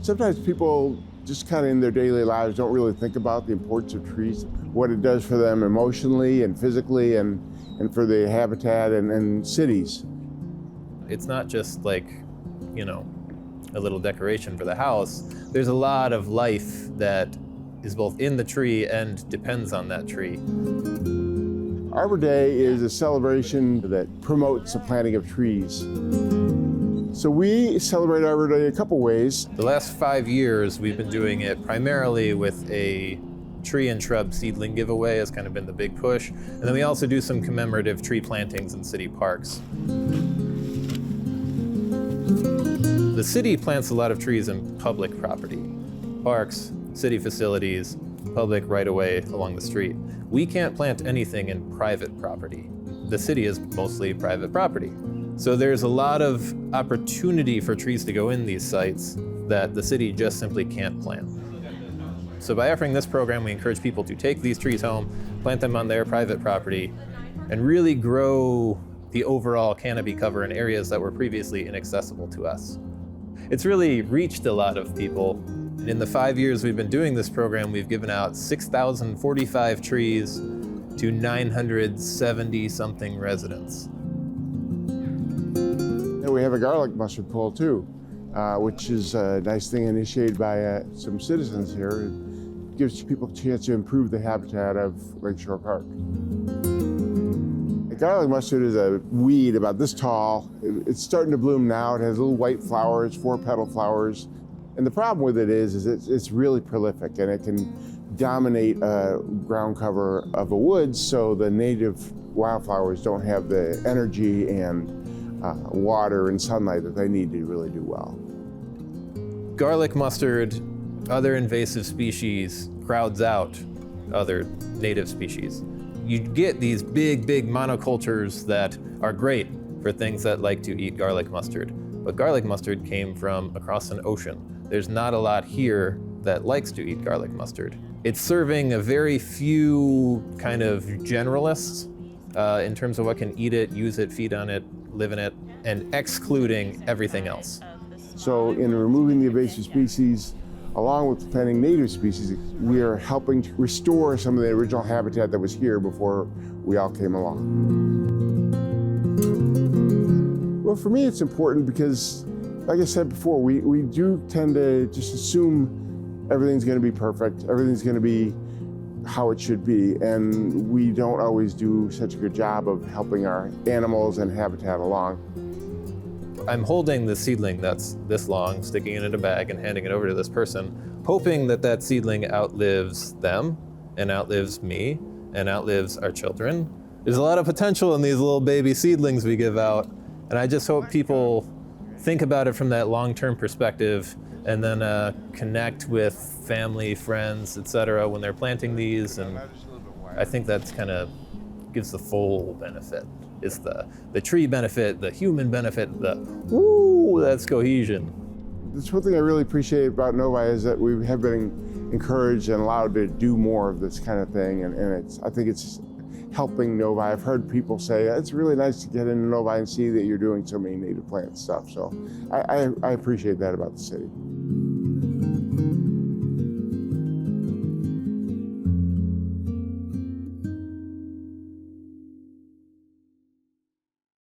Sometimes people just kind of in their daily lives don't really think about the importance of trees, what it does for them emotionally and physically and for the habitat and cities. It's not just like, a little decoration for the house. There's a lot of life that is both in the tree and depends on that tree. Arbor Day is a celebration that promotes the planting of trees. So we celebrate Arbor Day a couple ways. The last 5 years, we've been doing it primarily with a tree and shrub seedling giveaway has kind of been the big push. And then we also do some commemorative tree plantings in city parks. The city plants a lot of trees in public property, parks, city facilities, public right-of-way along the street. We can't plant anything in private property. The city is mostly private property. So there's a lot of opportunity for trees to go in these sites that the city just simply can't plant. So by offering this program, we encourage people to take these trees home, plant them on their private property, and really grow the overall canopy cover in areas that were previously inaccessible to us. It's really reached a lot of people. In the 5 years we've been doing this program, we've given out 6,045 trees to 970-something residents. And we have a garlic mustard pull too, which is a nice thing initiated by some citizens here. It gives people a chance to improve the habitat of Lakeshore Park. The garlic mustard is a weed about this tall. It's starting to bloom now. It has little white flowers, 4-petal flowers. And the problem with it is it's really prolific, and it can dominate ground cover of a woods, so the native wildflowers don't have the energy and water and sunlight that they need to really do well. Garlic mustard, other invasive species, crowds out other native species. You get these big monocultures that are great for things that like to eat garlic mustard. But garlic mustard came from across an ocean. There's not a lot here that likes to eat garlic mustard. It's serving a very few kind of generalists in terms of what can eat it, use it, feed on it, live in it, and excluding everything else. So in removing the invasive species, along with planting native species, we are helping to restore some of the original habitat that was here before we all came along. Well, for me, it's important because, like I said before, we do tend to just assume everything's going to be perfect, everything's going to be how it should be, and we don't always do such a good job of helping our animals and habitat along. I'm holding the seedling that's this long, sticking it in a bag and handing it over to this person, hoping that that seedling outlives them and outlives me and outlives our children. There's a lot of potential in these little baby seedlings we give out, and I just hope people think about it from that long-term perspective and then connect with family, friends, etc. when they're planting these, and I think that's kind of gives the full benefit. It's the tree benefit, the human benefit, that's cohesion. That's one thing I really appreciate about Novi is that we have been encouraged and allowed to do more of this kind of thing, and I think it's helping Novi. I've heard people say, it's really nice to get into Novi and see that you're doing so many native plant stuff, so I appreciate that about the city.